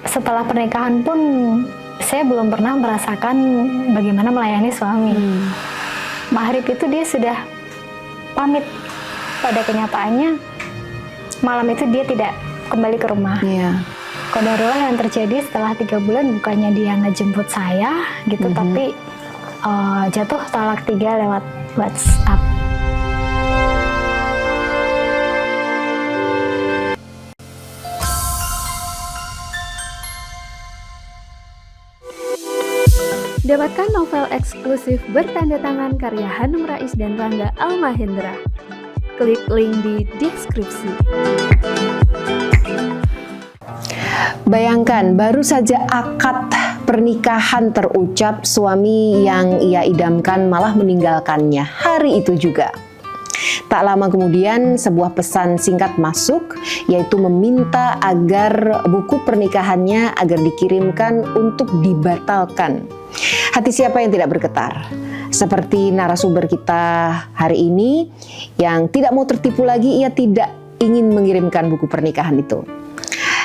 setelah pernikahan pun saya belum pernah merasakan bagaimana melayani suami. Maghrib itu dia sudah pamit. Pada kenyataannya malam itu dia tidak kembali ke rumah. Qadarullah yang terjadi setelah 3 bulan, bukannya dia ngejemput saya gitu, tapi jatuh talak 3 lewat WhatsApp. Dapatkan novel eksklusif bertanda tangan karya Hanum Rais dan Rangga Almahendra. Klik link di deskripsi. Bayangkan, baru saja akad pernikahan terucap, suami yang ia idamkan malah meninggalkannya hari itu juga. Tak lama kemudian sebuah pesan singkat masuk, yaitu meminta agar buku pernikahannya agar dikirimkan untuk dibatalkan. Hati siapa yang tidak bergetar? Seperti narasumber kita hari ini yang tidak mau tertipu lagi, ia tidak ingin mengirimkan buku pernikahan itu.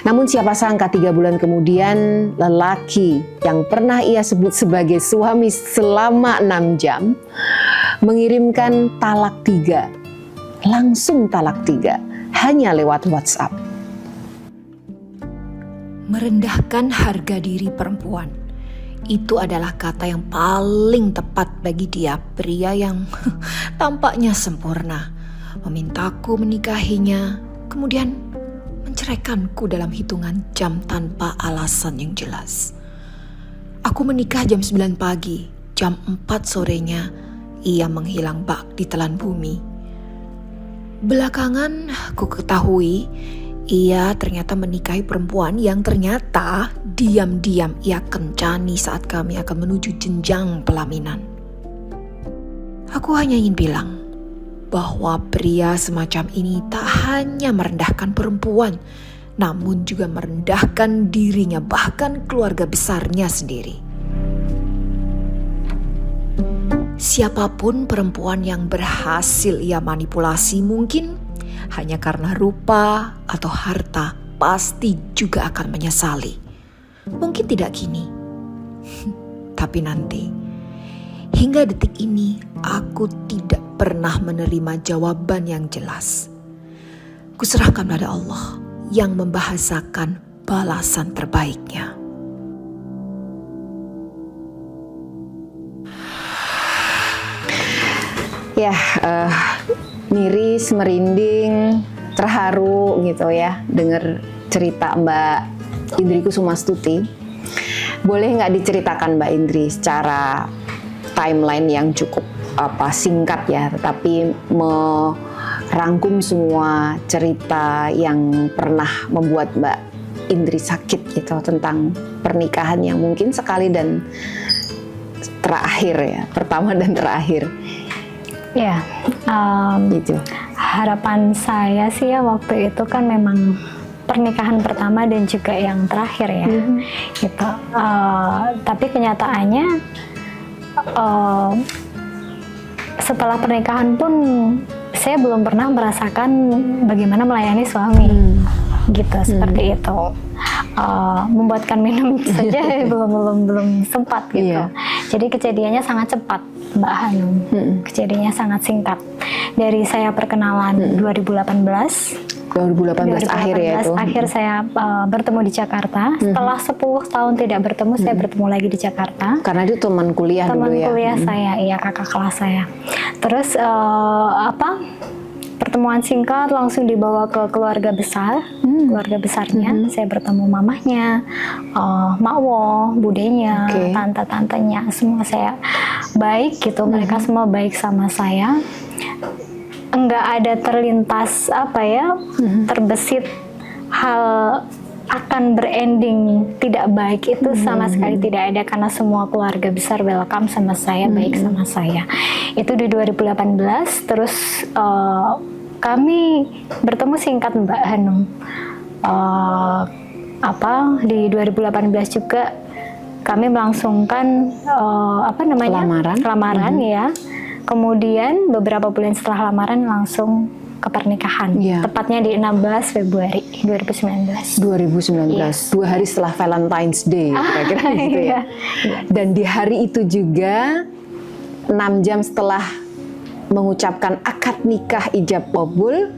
Namun siapa sangka 3 bulan kemudian lelaki yang pernah ia sebut sebagai suami selama 6 jam mengirimkan talak 3, langsung talak 3, hanya lewat WhatsApp. Merendahkan harga diri perempuan. Itu adalah kata yang paling tepat bagi dia, pria yang tampaknya sempurna. Memintaku menikahinya, kemudian menceraikanku dalam hitungan jam tanpa alasan yang jelas. Aku menikah jam 9 pagi, jam 4 sorenya ia menghilang bak di telan bumi. Belakangan ku ketahui ia ternyata menikahi perempuan yang ternyata diam-diam ia kencani saat kami akan menuju jenjang pelaminan. Aku hanya ingin bilang bahwa pria semacam ini tak hanya merendahkan perempuan, namun juga merendahkan dirinya, bahkan keluarga besarnya sendiri. Siapapun perempuan yang berhasil ia manipulasi, mungkin hanya karena rupa atau harta, pasti juga akan menyesali. Mungkin tidak kini, tapi nanti. Hingga detik ini, aku tidak pernah menerima jawaban yang jelas. Kuserahkan pada Allah yang membahasakan balasan terbaiknya. Miris, merinding, terharu gitu ya dengar cerita Mbak Indri Kusumastuti. Boleh nggak diceritakan Mbak Indri secara timeline yang cukup singkat ya, tetapi merangkum semua cerita yang pernah membuat Mbak Indri sakit gitu tentang pernikahan yang mungkin sekali dan terakhir ya, pertama dan terakhir. Ya, Gitu. harapan saya sih ya waktu itu kan memang pernikahan pertama dan juga yang terakhir ya, gitu. Tapi kenyataannya setelah pernikahan pun saya belum pernah merasakan bagaimana melayani suami, gitu, seperti itu. Membuatkan minum saja belum sempat gitu. Jadi kejadiannya sangat cepat, Mbak Hanum. Kejadiannya sangat singkat. Dari saya perkenalan 2018 akhir ya itu. Akhir saya bertemu di Jakarta. Setelah 10 tahun tidak bertemu, saya bertemu lagi di Jakarta. Karena itu teman kuliah dulu ya. Teman kuliah saya, iya, kakak kelas saya. Terus pertemuan singkat langsung dibawa ke keluarga besar, keluarga besarnya. Saya bertemu mamahnya, makwo, budenya, tante-tantenya, semua saya baik gitu. Mereka semua baik sama saya. Enggak ada terlintas terbesit hal akan berending tidak baik itu sama sekali tidak ada, karena semua keluarga besar welcome sama saya, baik sama saya. Itu di 2018. Terus kami bertemu singkat Mbak Hanum. Di 2018 juga kami melangsungkan lamaran ya. Kemudian beberapa bulan setelah lamaran langsung ke pernikahan. Tepatnya di 16 Februari 2019. 2019, 2 hari setelah Valentine's Day, kira-kira gitu ya. Dan di hari itu juga 6 jam setelah mengucapkan akad nikah ijab kabul,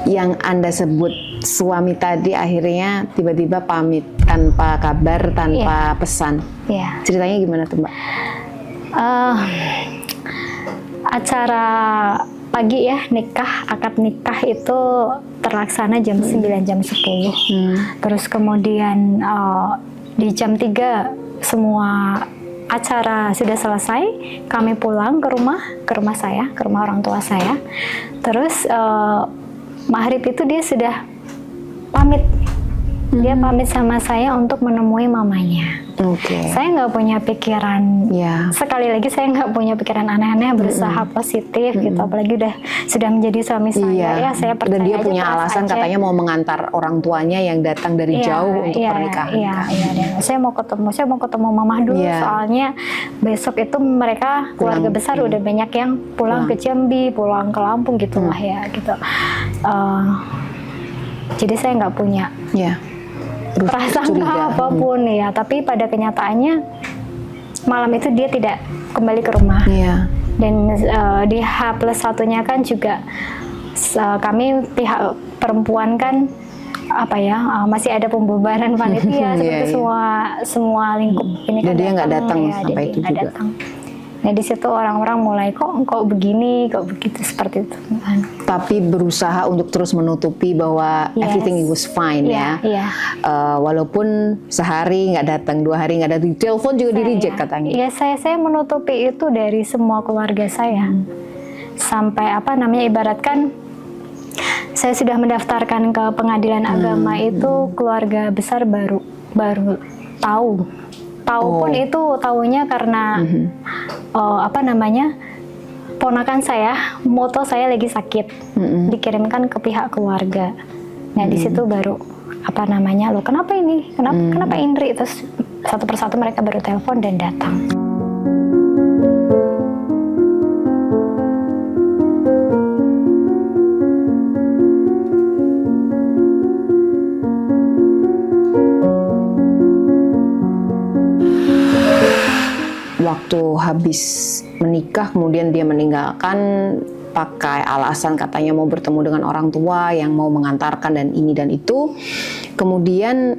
yang Anda sebut suami tadi akhirnya tiba-tiba pamit tanpa kabar, tanpa pesan. Ceritanya gimana tuh, Mbak? Acara pagi ya, akad nikah itu terlaksana jam 9, jam 10. Terus kemudian di jam 3 semua acara sudah selesai, kami pulang ke rumah saya, ke rumah orang tua saya. Terus maghrib itu dia sudah pamit. Dia pamit sama saya untuk menemui mamanya. Saya nggak punya pikiran, sekali lagi saya nggak punya pikiran aneh-aneh, berusaha positif gitu. Apalagi sudah menjadi suami saya, ya saya percaya. Dan dia aja, punya alasan aja. Katanya mau mengantar orang tuanya yang datang dari jauh untuk pernikahan. Saya mau ketemu mama dulu, soalnya besok itu mereka keluarga besar udah banyak yang pulang ke Jambi, pulang ke Lampung gitulah ya gitu. Jadi saya nggak punya prasangka apapun ya, tapi pada kenyataannya malam itu dia tidak kembali ke rumah. Dan di H+1-nya kan juga kami pihak perempuan kan masih ada pembubaran panitia seperti semua lingkup ini. Dan kan dia nggak datang sampai itu juga. Nah di situ orang-orang mulai kok begini, kok begitu, seperti itu. Tapi berusaha untuk terus menutupi bahwa everything was fine walaupun sehari nggak datang, 2 hari nggak datang, telepon juga di reject katanya. Saya menutupi itu dari semua keluarga saya. Sampai ibaratkan saya sudah mendaftarkan ke pengadilan agama itu, keluarga besar baru tahu pun itu tahunya karena ponakan saya, moto saya lagi sakit, dikirimkan ke pihak keluarga. Nah di situ baru loh kenapa ini, kenapa Indri, terus satu persatu mereka baru telepon dan datang. Waktu habis menikah kemudian dia meninggalkan pakai alasan katanya mau bertemu dengan orang tua yang mau mengantarkan dan ini dan itu. Kemudian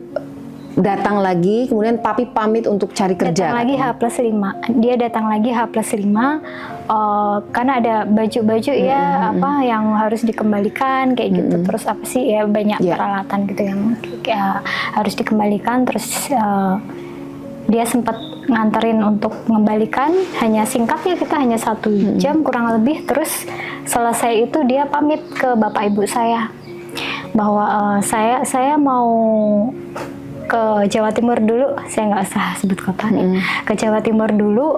datang lagi, kemudian papi pamit untuk cari kerja. Datang lagi H+5. Dia datang lagi H+5 karena ada baju-baju yang harus dikembalikan kayak gitu. Terus banyak peralatan gitu yang harus dikembalikan. Terus dia sempat nganterin untuk mengembalikan, hanya singkatnya kita hanya 1 jam kurang lebih. Terus selesai itu dia pamit ke bapak ibu saya bahwa saya mau ke Jawa Timur dulu, saya nggak usah sebut kota nih, ke Jawa Timur dulu,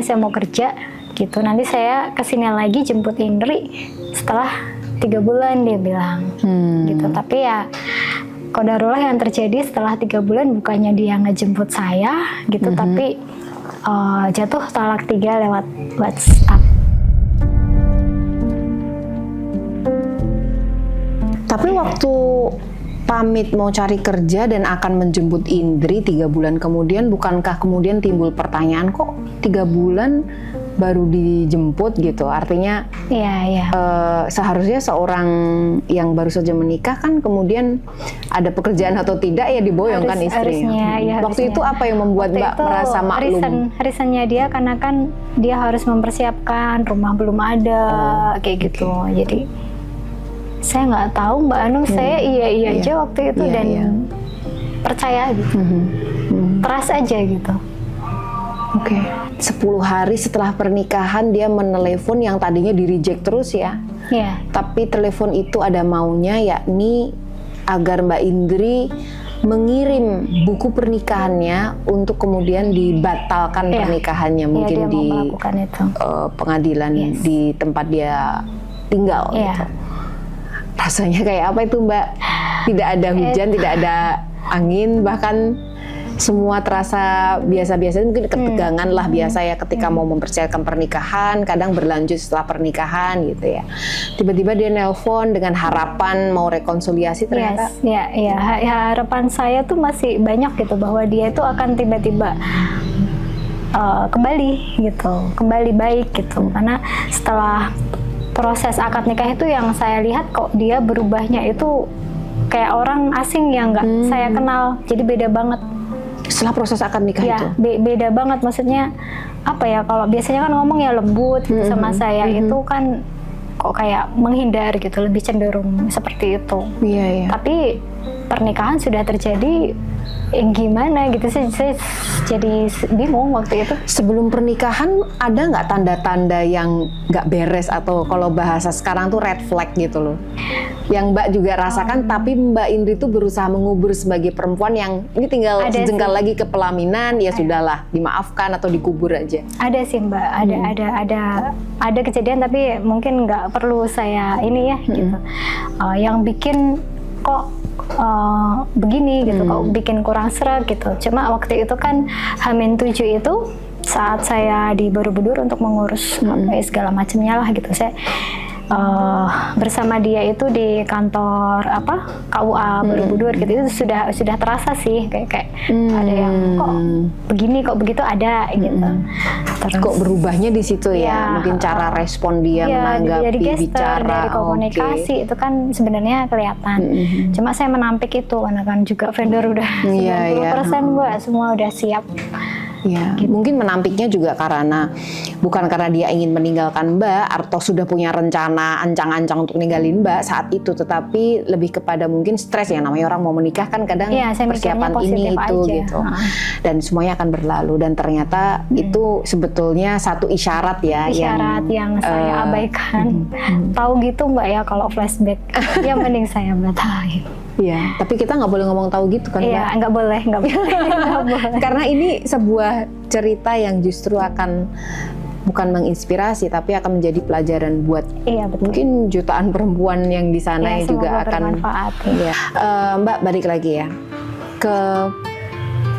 saya mau kerja gitu, nanti saya kesini lagi jemput Indri setelah 3 bulan dia bilang gitu. Tapi ya qadarullah yang terjadi setelah 3 bulan bukannya dia ngejemput saya gitu, tapi jatuh talak 3 lewat WhatsApp. Tapi waktu pamit mau cari kerja dan akan menjemput Indri 3 bulan kemudian, bukankah kemudian timbul pertanyaan kok 3 bulan baru dijemput gitu? Artinya seharusnya seorang yang baru saja menikah kan kemudian ada pekerjaan atau tidak ya diboyongkan istrinya. Waktu itu apa yang membuat Mbak merasa maklum? Reasonnya dia karena kan dia harus mempersiapkan, rumah belum ada kayak gitu. Jadi saya nggak tahu Mbak Anum, saya iya aja waktu itu dan percaya gitu, trust aja gitu. 10 hari setelah pernikahan dia menelepon yang tadinya di reject terus ya. Tapi telepon itu ada maunya, yakni agar Mbak Indri mengirim buku pernikahannya untuk kemudian dibatalkan pernikahannya, mungkin di pengadilan di tempat dia tinggal gitu. Rasanya kayak apa itu Mbak? Tidak ada hujan, tidak ada angin, bahkan semua terasa biasa-biasa, mungkin ketegangan lah biasa ya ketika mau mempersiapkan pernikahan, kadang berlanjut setelah pernikahan gitu ya. Tiba-tiba dia nelpon dengan harapan mau rekonsiliasi, ternyata harapan saya tuh masih banyak gitu, bahwa dia itu akan tiba-tiba kembali gitu, kembali baik gitu. Karena setelah proses akad nikah itu yang saya lihat kok dia berubahnya itu kayak orang asing yang nggak saya kenal, jadi beda banget. Setelah proses akad nikah itu? Beda banget, maksudnya apa ya, kalau biasanya kan ngomong ya lembut gitu sama saya, itu kan kok kayak menghindar gitu, lebih cenderung seperti itu. Iya. Tapi pernikahan sudah terjadi, gimana gitu sih, saya jadi bingung waktu itu. Sebelum pernikahan ada nggak tanda-tanda yang nggak beres, atau kalau bahasa sekarang tuh red flag gitu loh, yang Mbak juga rasakan, tapi Mbak Indri tuh berusaha mengubur sebagai perempuan yang ini tinggal sejengkal lagi ke pelaminan, ya sudahlah, dimaafkan atau dikubur aja? Ada sih Mbak, ada kejadian, tapi mungkin nggak perlu saya ini ya gitu. Yang bikin kok begini gitu, kok bikin kurang sreg gitu. Cuma waktu itu kan H-7 itu saat saya di Borobudur untuk mengurus segala macamnya lah gitu. Saya bersama dia itu di kantor KUA Borobudur gitu. Itu sudah terasa sih kayak ada yang kok begini kok begitu ada gitu. Terus kok berubahnya di situ ya, mungkin cara respon dia menanggapi, dari gestur, bicara, dari komunikasi itu kan sebenarnya kelihatan. Cuma saya menampik itu karena kan juga vendor udah 90% Mbak, semua udah siap. Ya, gitu. Mungkin menampiknya juga karena bukan karena dia ingin meninggalkan Mbak atau sudah punya rencana ancang-ancang untuk ninggalin Mbak saat itu, tetapi lebih kepada mungkin stres, yang namanya orang mau menikah kan kadang persiapan ini itu aja, gitu. Dan semuanya akan berlalu, dan ternyata itu sebetulnya satu isyarat ya, isyarat yang saya abaikan. Tahu gitu Mbak ya, kalau flashback ya mending saya batalin. Iya, tapi kita nggak boleh ngomong tahu gitu kan Mbak? Iya, nggak boleh. Karena ini sebuah cerita yang justru akan bukan menginspirasi, tapi akan menjadi pelajaran buat mungkin jutaan perempuan yang di sana yang juga akan bermanfaat. Ya. Mbak, balik lagi ya ke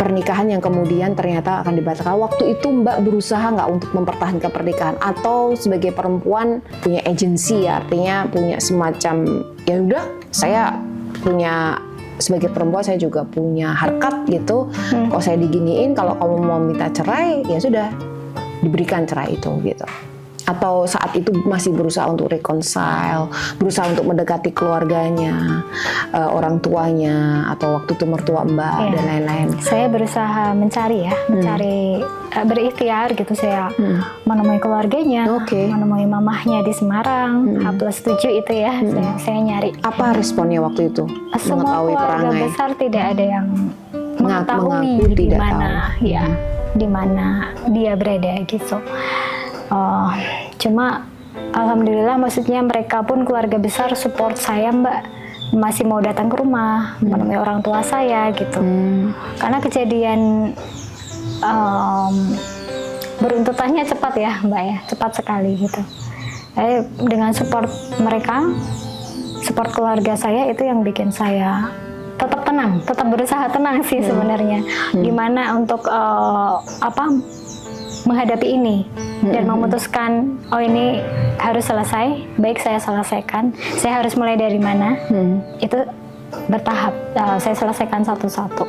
pernikahan yang kemudian ternyata akan dibatalkan. Waktu itu Mbak berusaha nggak untuk mempertahankan pernikahan, atau sebagai perempuan punya agensi ya, artinya punya semacam ya udah, saya punya, sebagai perempuan saya juga punya harkat gitu. Kalau saya diginiin, kalau kamu mau minta cerai ya sudah, diberikan cerai itu gitu. Atau saat itu masih berusaha untuk reconcile, berusaha untuk mendekati keluarganya, orang tuanya, atau waktu itu mertua Mbak dan lain-lain. Saya berusaha mencari berikhtiar gitu, saya menemui keluarganya, menemui mamahnya di Semarang, H+7 itu ya, saya nyari. Apa responnya waktu itu? Semua keluarga besar tidak ada yang mengetahui di mana di mana dia berada gitu. Cuma alhamdulillah, maksudnya mereka pun keluarga besar support saya Mbak, masih mau datang ke rumah menemui orang tua saya gitu. Karena kejadian beruntutannya cepat ya Mbak ya, cepat sekali gitu. Dengan support mereka, support keluarga saya, itu yang bikin saya tetap tenang, tetap berusaha tenang sih sebenarnya. Gimana untuk menghadapi ini dan memutuskan, oh ini harus selesai, baik saya selesaikan, saya harus mulai dari mana, itu bertahap, saya selesaikan satu-satu.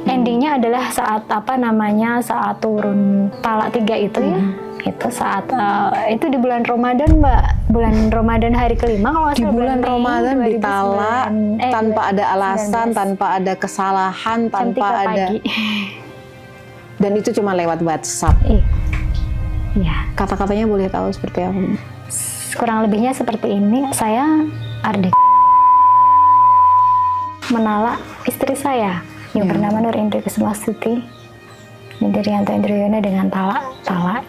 Endingnya adalah saat saat turun talak 3 itu ya, itu saat itu di bulan Ramadan Mbak, bulan Ramadan hari kelima kalau di bulan Ramadan ditalak tanpa ada alasan, 19. Tanpa ada kesalahan, tanpa ada pagi. Dan itu cuma lewat WhatsApp. Iya. Kata-katanya boleh tahu seperti apa? Kurang lebihnya seperti ini. Saya Ardi menalak istri saya yang bernama Nur Indri Kusumasuti Indrianto Indriyono dengan talak.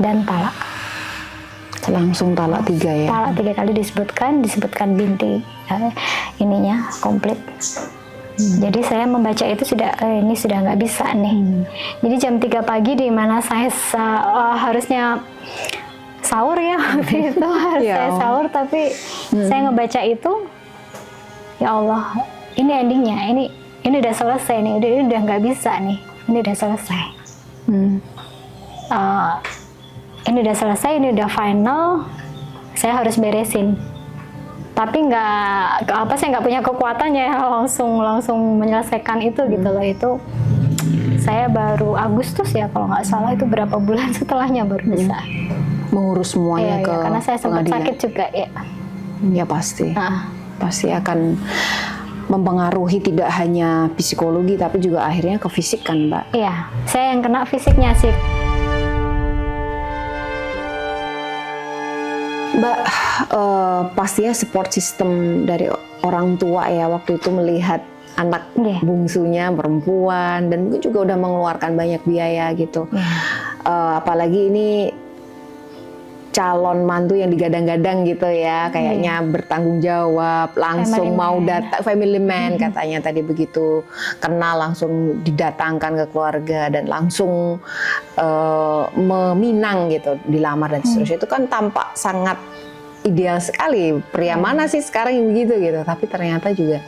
Langsung talak 3 ya? Talak 3 kali disebutkan binti ininya komplit. Jadi saya membaca itu ini sudah nggak bisa nih. Jadi jam 3 pagi di mana saya harusnya sahur ya waktu itu saya sahur, tapi saya ngebaca itu, ya Allah, ini endingnya, ini udah selesai nih, ini udah nggak bisa nih. ini udah selesai. Ini udah selesai, ini udah final, saya harus beresin. Tapi saya nggak punya kekuatannya langsung menyelesaikan itu gitu loh. Itu saya baru Agustus ya kalau nggak salah, itu berapa bulan setelahnya baru bisa mengurus semuanya ke karena saya sempat pengadilan. sakit juga ya. Ya pasti, pasti akan mempengaruhi tidak hanya psikologi tapi juga akhirnya ke fisik kan Mbak? Iya, saya yang kena fisiknya sih. Mbak, pastinya support system dari orang tua ya waktu itu melihat anak bungsunya perempuan dan mungkin juga udah mengeluarkan banyak biaya gitu. Apalagi ini calon mantu yang digadang-gadang gitu ya, kayaknya bertanggung jawab, langsung mau datang, family man katanya tadi begitu, kenal langsung didatangkan ke keluarga dan langsung meminang gitu, dilamar dan seterusnya. Itu kan tampak sangat ideal sekali, pria mana sih sekarang yang begitu gitu, tapi ternyata juga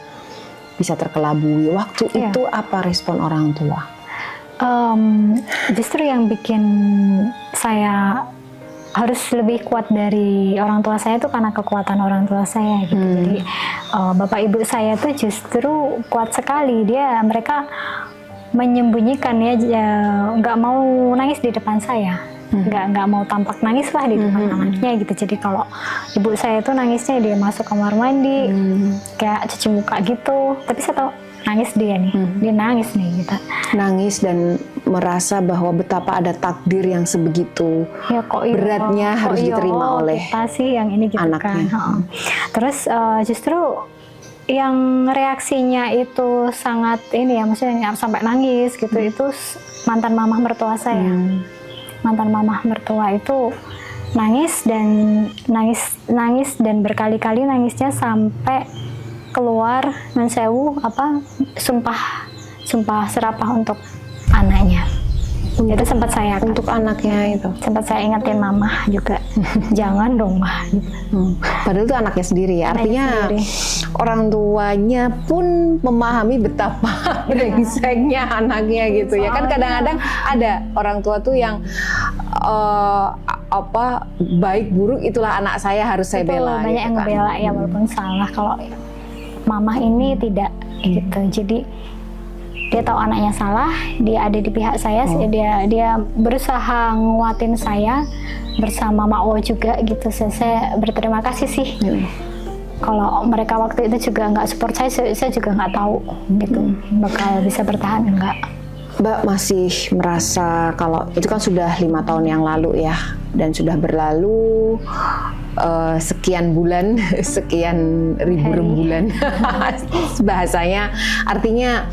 bisa terkelabui. Waktu itu apa respon orang tua? Justru yang bikin saya harus lebih kuat dari orang tua saya itu karena kekuatan orang tua saya gitu. Jadi bapak ibu saya tuh justru kuat sekali. Mereka menyembunyikan ya, nggak mau nangis di depan saya, nggak mau tampak nangis lah di depan anaknya gitu. Jadi kalau ibu saya tuh nangisnya dia masuk kamar mandi, kayak cuci muka gitu. Tapi saya tahu nangis dia nih, dia nangis nih gitu. Nangis dan merasa bahwa betapa ada takdir yang sebegitu beratnya harus diterima oleh kita sih yang ini gitu anaknya. Kan. Terus justru yang reaksinya itu sangat ini ya, maksudnya sampai nangis gitu, itu mantan mamah mertua saya. Mantan mamah mertua itu nangis dan berkali-kali nangisnya sampai keluar sumpah serapah untuk anaknya. Itu sempat saya untuk anaknya itu. Sempat saya ingetin mama juga, jangan dong mah. Padahal itu anaknya sendiri ya. Artinya orang tuanya pun memahami betapa brengseknya anaknya gitu ya. Kan kadang-kadang ada orang tua tuh yang baik buruk itulah anak saya harus saya bela. Banyak yang ngebela ya walaupun salah. Kalau mama ini tidak gitu. Jadi dia tahu anaknya salah, dia ada di pihak saya, dia berusaha nguatin saya bersama Mak Wo juga gitu. Saya berterima kasih sih. Kalau mereka waktu itu juga nggak support saya juga nggak tahu gitu bakal bisa bertahan enggak. Mbak masih merasa kalau itu kan sudah 5 tahun yang lalu ya, dan sudah berlalu sekian bulan, sekian ribu rembulan bahasanya, artinya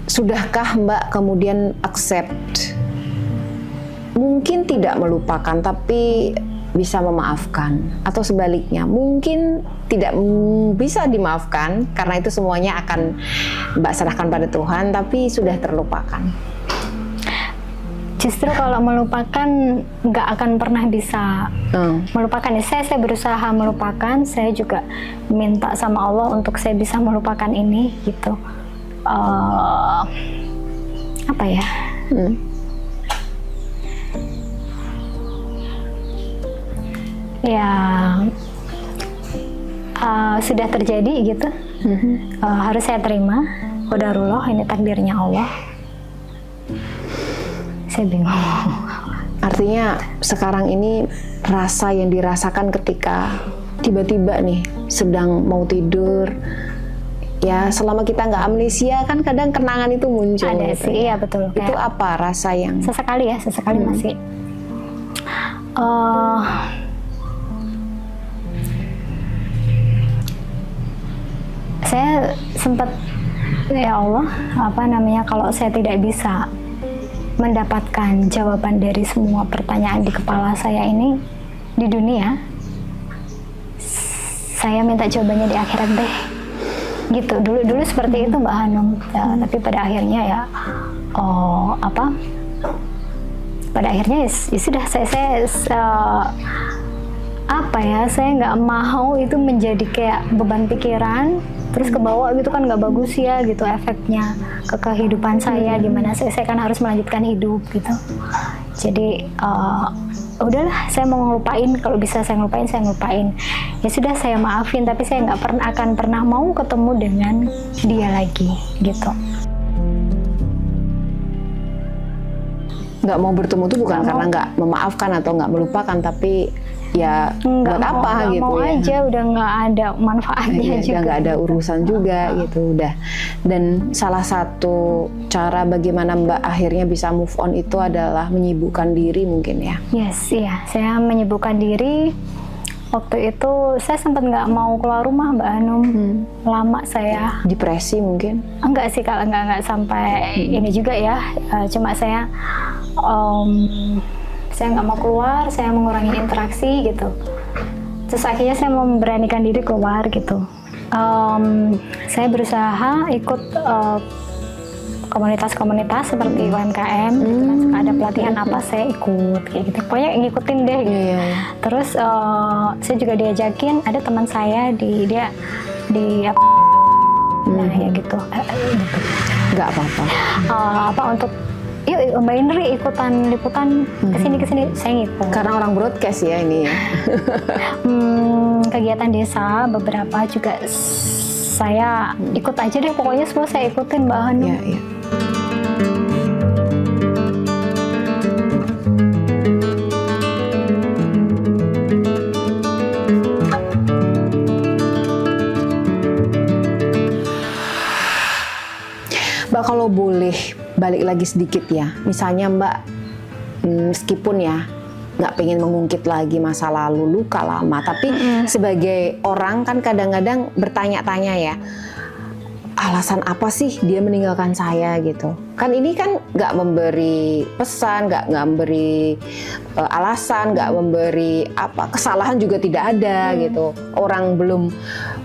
sudahkah Mbak kemudian accept, mungkin tidak melupakan tapi bisa memaafkan, atau sebaliknya mungkin tidak bisa dimaafkan karena itu semuanya akan Mbak serahkan pada Tuhan tapi sudah terlupakan? Justru kalau melupakan nggak akan pernah bisa melupakan. Saya berusaha melupakan, saya juga minta sama Allah untuk saya bisa melupakan ini gitu. Apa ya? Ya sudah terjadi gitu. Harus saya terima. Qadarullah, ini takdirnya Allah. Saya bingung. Artinya sekarang ini rasa yang dirasakan ketika tiba-tiba nih sedang mau tidur, ya selama kita nggak amnesia kan kadang kenangan itu muncul. Ada gitu. sih, iya betul. Itu apa rasa yang? Sesekali masih. Saya sempat, ya Allah, kalau saya tidak bisa mendapatkan jawaban dari semua pertanyaan di kepala saya ini di dunia, saya minta jawabannya di akhirat deh. Gitu. Dulu seperti itu Mbak Hanum. Tapi pada akhirnya ya, pada akhirnya ya sudah saya nggak mau itu menjadi kayak beban pikiran. terus ke bawah gitu kan nggak bagus ya gitu efeknya ke kehidupan saya, dimana saya kan harus melanjutkan hidup gitu. Jadi udahlah, saya mau ngelupain, kalau bisa saya ngelupain, saya ngelupain. Ya sudah, saya maafin, tapi saya nggak akan pernah mau ketemu dengan dia lagi gitu. Nggak mau bertemu tuh bukan karena nggak memaafkan atau nggak melupakan, tapi ya buat apa gitu mau ya. aja, udah nggak ada manfaatnya juga. Udah nggak ada urusan juga gitu udah. Dan salah satu cara bagaimana Mbak akhirnya bisa move on itu adalah menyibukkan diri mungkin ya. Yes, iya. Saya menyibukkan diri. Waktu itu saya sempat nggak mau keluar rumah, Mbak Hanum. Lama saya. Depresi mungkin? Enggak sih, kalau nggak sampai ini juga ya. Cuma saya nggak mau keluar, saya mengurangi interaksi gitu. Terus akhirnya saya mau memberanikan diri keluar gitu. Saya berusaha ikut komunitas-komunitas seperti UMKM, gitu kan, suka ada pelatihan apa saya ikut kayak gitu. Pokoknya ngikutin deh. Gitu. Terus saya juga diajakin, ada teman saya dia nah ya gitu. Nggak apa-apa. Apa untuk yuk Mbak Indri ikutan liputan kesini, saya ngikut. Karena orang broadcast ya ini ya. Kegiatan desa beberapa juga saya ikut aja deh, pokoknya semua saya ikutin, Mbak Hanum. Iya. Mbak, kalau boleh balik lagi sedikit ya, misalnya Mbak meskipun ya nggak pengen mengungkit lagi masa lalu, luka lama, tapi sebagai orang kan kadang-kadang bertanya-tanya ya, alasan apa sih dia meninggalkan saya gitu. Kan ini kan nggak memberi pesan, nggak memberi alasan, nggak memberi apa, kesalahan juga tidak ada gitu. Orang belum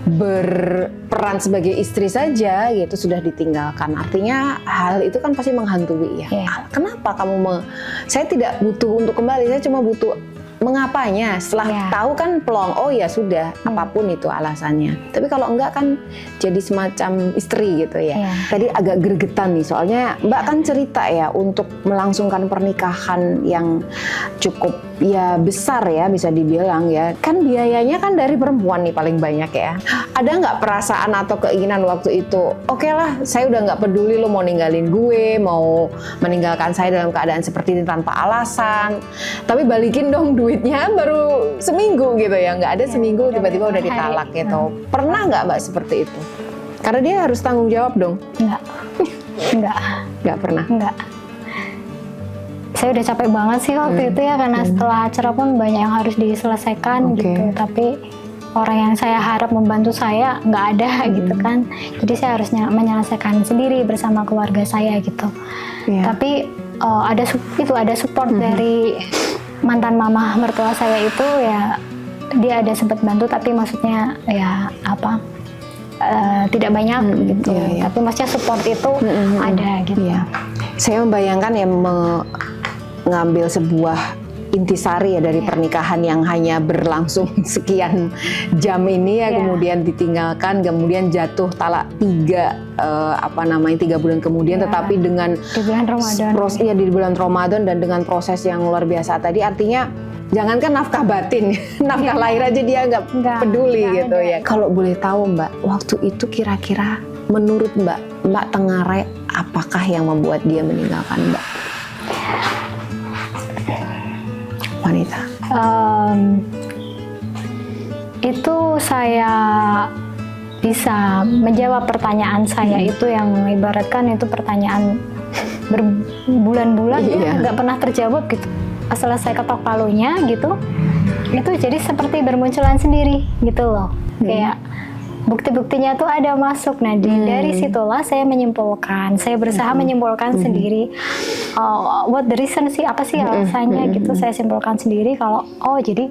berperan sebagai istri saja gitu sudah ditinggalkan. Artinya hal itu kan pasti menghantui ya. Kenapa kamu saya tidak butuh untuk kembali, saya cuma butuh mengapanya. Setelah tahu kan pelong, oh ya sudah, apapun itu alasannya. Tapi kalau enggak kan jadi semacam istri gitu ya. Tadi agak gregetan nih, soalnya Mbak kan cerita ya untuk melangsungkan pernikahan yang cukup ya besar ya, bisa dibilang ya. Kan biayanya kan dari perempuan nih paling banyak ya. Ada nggak perasaan atau keinginan waktu itu, oke lah saya udah nggak peduli lo mau ninggalin gue, mau meninggalkan saya dalam keadaan seperti ini tanpa alasan, tapi balikin dong duitnya baru seminggu gitu ya, nggak ada seminggu tiba-tiba udah ditalak gitu. Pernah nggak Mbak seperti itu? Karena dia harus tanggung jawab dong. Nggak pernah. Enggak. Saya udah capek banget sih waktu itu ya, karena setelah acara pun banyak yang harus diselesaikan gitu. Tapi orang yang saya harap membantu saya nggak ada gitu kan. Jadi saya harusnya menyelesaikan sendiri bersama keluarga saya gitu. Tapi ada support dari mantan mama mertua saya itu ya, dia ada sempat bantu, tapi maksudnya ya apa, tidak banyak gitu. Tapi maksudnya support itu ada gitu. Saya membayangkan ya mengambil sebuah intisari ya dari pernikahan yang hanya berlangsung sekian jam ini ya, kemudian ditinggalkan, kemudian jatuh talak 3 bulan kemudian, tetapi dengan di bulan Ramadan. Di bulan Ramadan dan dengan proses yang luar biasa tadi, artinya jangankan nafkah batin, nafkah lahir aja dia nggak peduli gitu ya. Kalau boleh tahu Mbak, waktu itu kira-kira menurut Mbak Tengarai, apakah yang membuat dia meninggalkan Mbak? Wanita. Itu saya bisa menjawab pertanyaan saya itu yang ibaratkan itu pertanyaan berbulan-bulan nggak pernah terjawab gitu. Setelah saya ketok palunya gitu, itu jadi seperti bermunculan sendiri gitu loh. Kayak bukti-buktinya tuh ada masuk. Nah dari situlah saya menyimpulkan, saya berusaha menyimpulkan sendiri what the reason sih, apa sih alasannya gitu. Saya simpulkan sendiri kalau jadi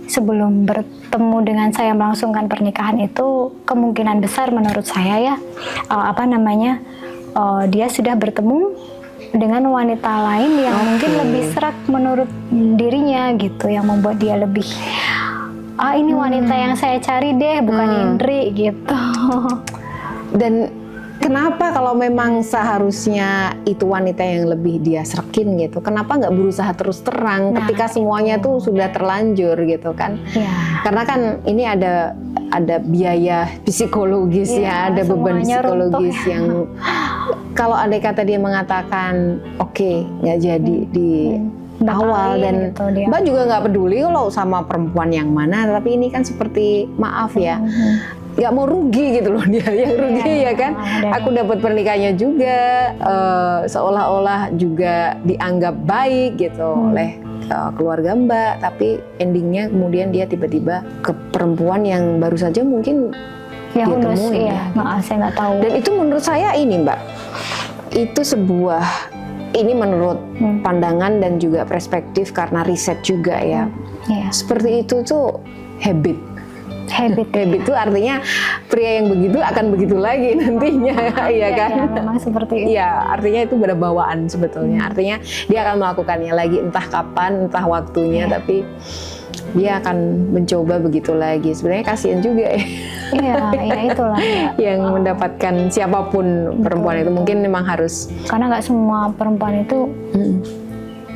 sebelum bertemu dengan saya melangsungkan pernikahan itu kemungkinan besar menurut saya ya dia sudah bertemu dengan wanita lain yang mungkin lebih serak menurut dirinya gitu, yang membuat dia lebih ini wanita yang saya cari deh, bukan Indri gitu. Dan kenapa kalau memang seharusnya itu wanita yang lebih dia srekin gitu, kenapa nggak berusaha terus terang ketika semuanya tuh sudah terlanjur gitu kan? Karena kan ini ada biaya psikologis ya, ada beban psikologis yang kalau andai kata dia mengatakan oke, nggak jadi di awal dan gitu, Mbak juga nggak peduli kalau sama perempuan yang mana, tapi ini kan seperti maaf ya, nggak mau rugi gitu loh dia yang rugi ya kan. Aku dapat pernikahannya juga seolah-olah juga dianggap baik gitu oleh keluarga Mbak, tapi endingnya kemudian dia tiba-tiba ke perempuan yang baru saja mungkin dia temui. Maaf saya nggak tahu. Dan itu menurut saya ini Mbak, itu sebuah ini menurut pandangan dan juga perspektif karena riset juga ya. Seperti itu tuh habit itu artinya pria yang begitu akan begitu lagi nantinya, ya kan? Ya, memang seperti itu. Iya, artinya itu berbawaan sebetulnya. Artinya dia akan melakukannya lagi entah kapan, entah waktunya, tapi dia akan mencoba begitu lagi. Sebenarnya kasihan juga ya. Iya, itulah. Yang mendapatkan siapapun perempuan itu mungkin memang harus. Karena nggak semua perempuan itu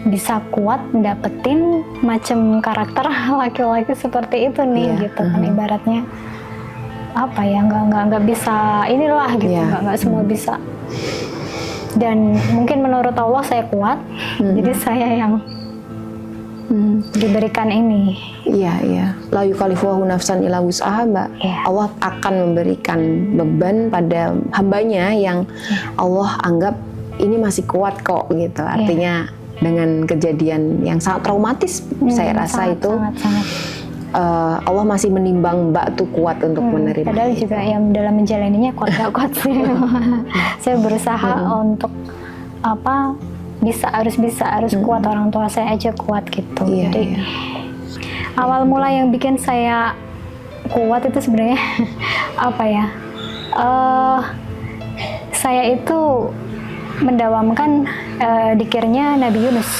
bisa kuat dapetin macam karakter laki-laki seperti itu nih, gitu kan ibaratnya apa ya, nggak bisa inilah gitu, nggak semua bisa. Dan mungkin menurut Allah saya kuat, jadi saya yang diberikan ini. Iya. La yukallifu nafsan illa wus'aha, Mbak. Allah akan memberikan beban pada hambanya yang Allah anggap ini masih kuat kok gitu. Artinya dengan kejadian yang sangat traumatis, saya rasa itu sangat. Allah masih menimbang Mbak tuh kuat untuk menerima. Padahal juga yang dalam menjalaninya kuat sih. Saya berusaha untuk harus kuat, orang tua saya aja kuat gitu. Jadi awal mula yang bikin saya kuat itu sebenarnya apa ya? Saya itu mendawamkan dikirnya Nabi Yunus.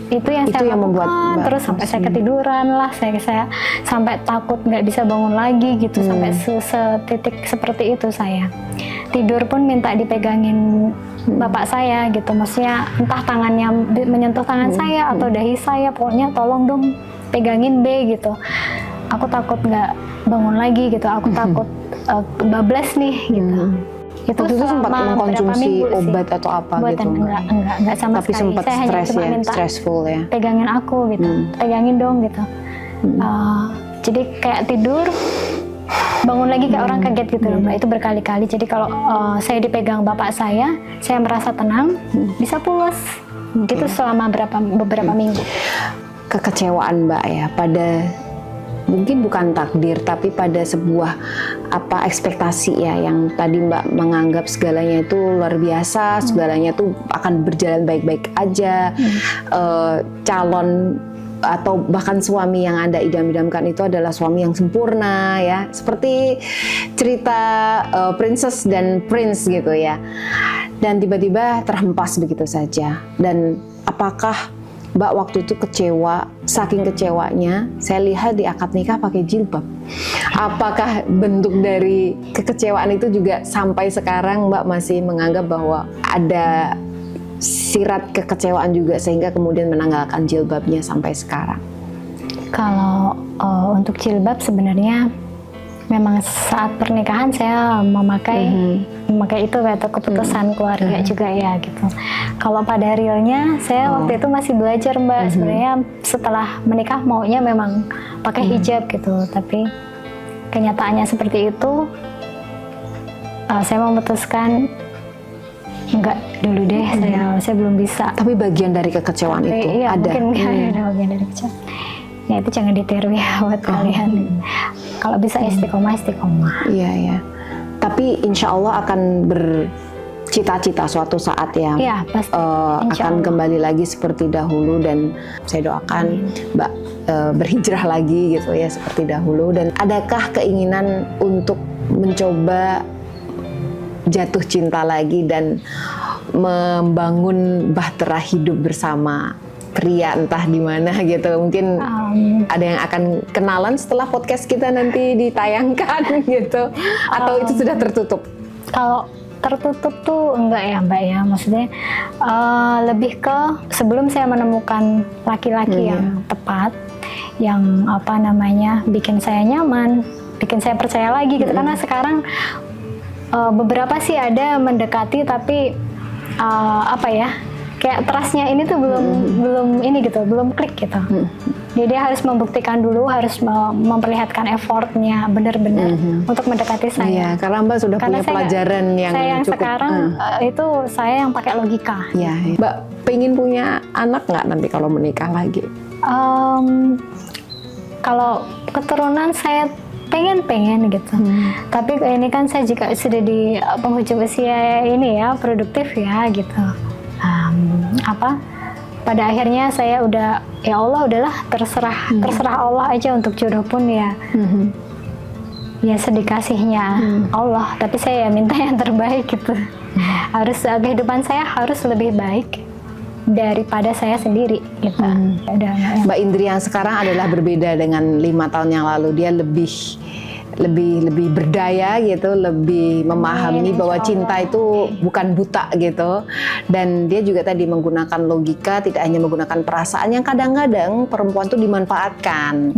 Itu yang saya lakukan, terus sampai saya ketiduran lah, saya sampai takut nggak bisa bangun lagi gitu, sampai setitik seperti itu saya. Tidur pun minta dipegangin bapak saya gitu, maksudnya entah tangannya menyentuh tangan saya atau dahi saya, pokoknya tolong dong pegangin B gitu. Aku takut nggak bangun lagi gitu, aku takut bablas nih gitu. Itu sempat mengkonsumsi obat atau apa gitu? Enggak sama tapi sekali. Sempat saya stres hanya cuma ya, minta stressful ya. Pegangin aku gitu, pegangin dong gitu. Jadi kayak tidur, bangun lagi kayak orang kaget gitu loh, Mbak. Itu berkali-kali. Jadi kalau saya dipegang bapak saya merasa tenang, bisa pulas. Itu selama beberapa minggu. Kekecewaan Mbak ya pada mungkin bukan takdir, tapi pada sebuah ekspektasi ya, yang tadi Mbak menganggap segalanya itu luar biasa, segalanya tuh akan berjalan baik-baik aja, calon atau bahkan suami yang Anda idam-idamkan itu adalah suami yang sempurna ya, seperti cerita princess dan prince gitu ya, dan tiba-tiba terhempas begitu saja. Dan apakah Mbak waktu itu kecewa, saking kecewanya saya lihat di akad nikah pakai jilbab. Apakah bentuk dari kekecewaan itu juga sampai sekarang Mbak masih menganggap bahwa ada sirat kekecewaan juga sehingga kemudian menanggalkan jilbabnya sampai sekarang? Kalau untuk jilbab sebenarnya memang saat pernikahan saya memakai itu kayak keputusan keluarga juga ya gitu. Kalau pada realnya saya waktu itu masih belajar, Mbak. Sebenarnya setelah menikah maunya memang pakai hijab gitu, tapi kenyataannya seperti itu. Saya memutuskan enggak dulu deh, saya belum bisa. Tapi bagian dari kekecewaan itu iya, ada. Mungkin ada bagian dari kecewaan. Ya itu jangan ditiru ya buat kalian. Kalau bisa istiqomah. Iya. Tapi insya Allah akan bercita-cita suatu saat ya. Iya, pasti. Akan kembali lagi seperti dahulu, dan saya doakan Mbak berhijrah lagi gitu ya seperti dahulu. Dan adakah keinginan untuk mencoba jatuh cinta lagi dan membangun bahtera hidup bersama pria entah di mana gitu. Mungkin ada yang akan kenalan setelah podcast kita nanti ditayangkan gitu, atau itu sudah tertutup? Kalau tertutup tuh enggak ya Mbak ya, maksudnya lebih ke sebelum saya menemukan laki-laki yang tepat, yang apa namanya bikin saya nyaman, bikin saya percaya lagi gitu. Karena sekarang beberapa sih ada mendekati tapi apa ya, kayak trustnya ini tuh belum ini gitu, belum klik gitu. Jadi dia harus membuktikan dulu, harus memperlihatkan effortnya benar-benar untuk mendekati saya. Iya, karena Mbak sudah punya pelajaran yang saya yang cukup. Sekarang itu saya yang pakai logika. Iya, Mbak pengen punya anak nggak nanti kalau menikah lagi? Kalau keturunan saya pengen gitu. Tapi ini kan saya juga sudah di penghujung usia ini ya, produktif ya gitu. Pada akhirnya saya udah, ya Allah udahlah, terserah Allah aja untuk jodoh pun ya. Ya sedikasihnya Allah, tapi saya minta yang terbaik gitu. Harus kehidupan saya harus lebih baik daripada saya sendiri gitu. Mbak Indri yang sekarang adalah berbeda dengan 5 tahun yang lalu. Dia lebih berdaya gitu, lebih memahami bahwa cinta itu bukan buta gitu. Dan dia juga tadi menggunakan logika, tidak hanya menggunakan perasaan yang kadang-kadang perempuan tuh dimanfaatkan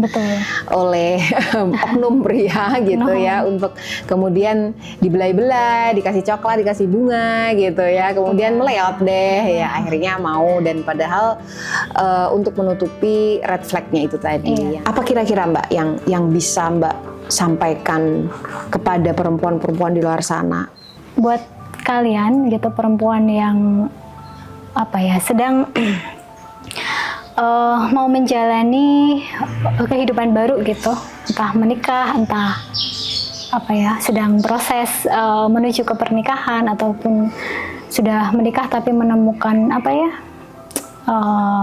oleh oknum pria gitu ya, untuk kemudian dibelai-belai, dikasih coklat, dikasih bunga gitu ya, kemudian meleot deh ya, akhirnya mau. Dan padahal untuk menutupi red flag-nya itu tadi. Apa kira-kira Mbak yang bisa Mbak sampaikan kepada perempuan-perempuan di luar sana? Buat kalian gitu, perempuan yang apa ya, sedang mau menjalani kehidupan baru gitu, entah menikah, entah apa ya, sedang proses menuju ke pernikahan, ataupun sudah menikah tapi menemukan apa ya,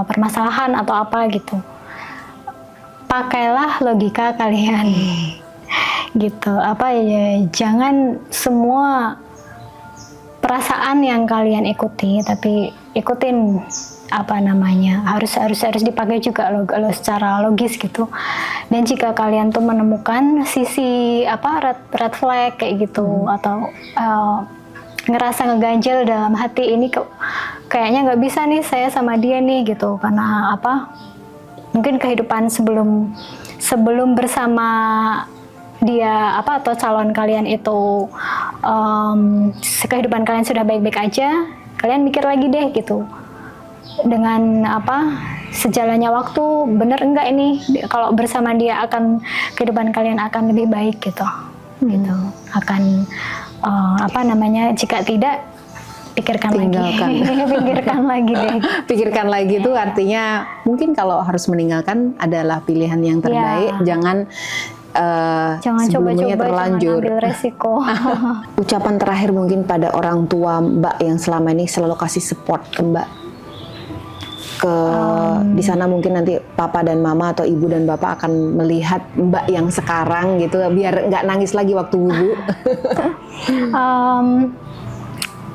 permasalahan atau apa gitu. Pakailah logika kalian. Gitu, apa ya, jangan semua perasaan yang kalian ikuti, tapi ikutin apa namanya, harus dipakai juga secara logis gitu. Dan jika kalian tuh menemukan sisi apa red flag kayak gitu, atau ngerasa ngeganjel dalam hati, ini kayaknya nggak bisa nih saya sama dia nih gitu, karena apa, mungkin kehidupan sebelum bersama dia apa, atau calon kalian itu kehidupan kalian sudah baik-baik aja, kalian mikir lagi deh gitu, dengan apa, sejalannya waktu, bener enggak ini kalau bersama dia akan kehidupan kalian akan lebih baik gitu. Gitu akan apa namanya, jika tidak, pikirkan lagi. Pikirkan lagi deh. Pikirkan lagi itu artinya mungkin kalau harus meninggalkan adalah pilihan yang terbaik. Jangan coba-coba, terlanjur, jangan ambil resiko. Ucapan terakhir mungkin pada orang tua Mbak yang selama ini selalu kasih support ke Mbak, di sana mungkin nanti papa dan mama atau ibu dan bapak akan melihat Mbak yang sekarang gitu, biar nggak nangis lagi waktu wudhu.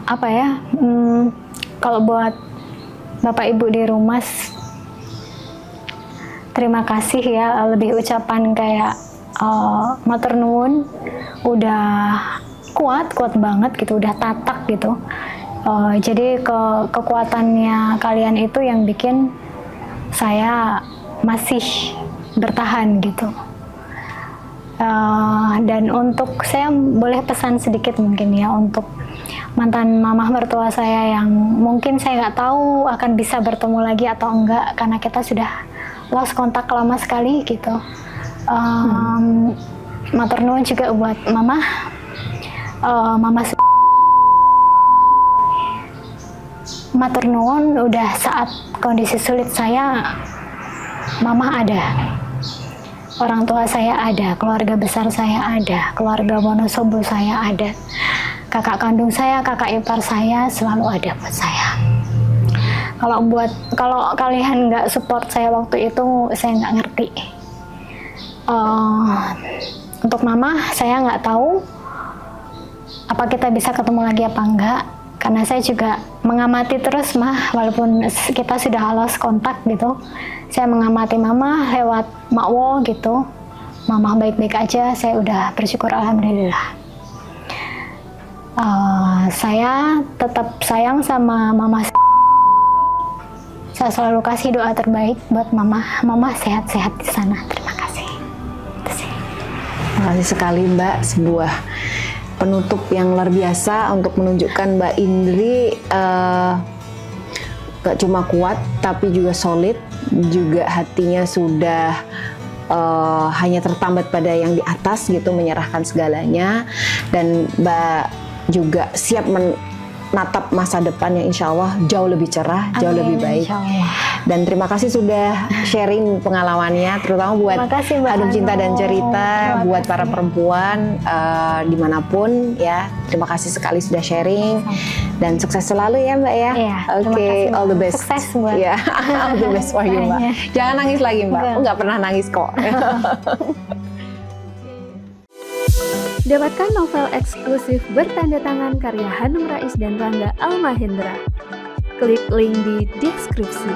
Apa ya, kalau buat bapak ibu di rumah, terima kasih ya, lebih ucapan kayak matur nuwun, udah kuat banget gitu, udah tatak gitu. Jadi kekuatannya kalian itu yang bikin saya masih bertahan gitu. Dan untuk saya boleh pesan sedikit mungkin ya, untuk mantan mamah mertua saya yang mungkin saya nggak tahu akan bisa bertemu lagi atau enggak, karena kita sudah lost kontak lama sekali gitu. Matur nuwun juga buat mama matur nuwun, udah saat kondisi sulit saya, mama ada, orang tua saya ada, keluarga besar saya ada, keluarga Wonosobo saya ada, kakak kandung saya, kakak ipar saya selalu ada buat saya. Kalau kalian nggak support saya waktu itu, saya nggak ngerti. Untuk mama, saya nggak tahu apa kita bisa ketemu lagi apa enggak, Karena saya juga mengamati terus mah, walaupun kita sudah lost kontak gitu, saya mengamati mama lewat Makwo gitu. Mama baik-baik aja, saya udah bersyukur alhamdulillah. Saya tetap sayang sama mama. Saya selalu kasih doa terbaik buat mama. Mama sehat-sehat di sana. Terima kasih. Terima kasih sekali Mbak, sebuah penutup yang luar biasa untuk menunjukkan Mbak Indri gak cuma kuat tapi juga solid, juga hatinya sudah hanya tertambat pada yang di atas gitu, menyerahkan segalanya, dan Mbak juga siap menatap masa depan yang insya Allah jauh lebih cerah, jauh lebih baik. Dan terima kasih sudah sharing pengalamannya, terutama buat Hanum Cinta dan Cerita, buat para perempuan dimanapun ya. Terima kasih sekali sudah sharing, dan sukses selalu ya Mbak ya. Oke, all the best. Sukses buat. Ya, all the best for you Mbak. Jangan nangis lagi Mbak, nggak pernah nangis kok. Dapatkan novel eksklusif bertanda tangan karya Hanum Rais dan Rangga Almahendra. Klik link di deskripsi.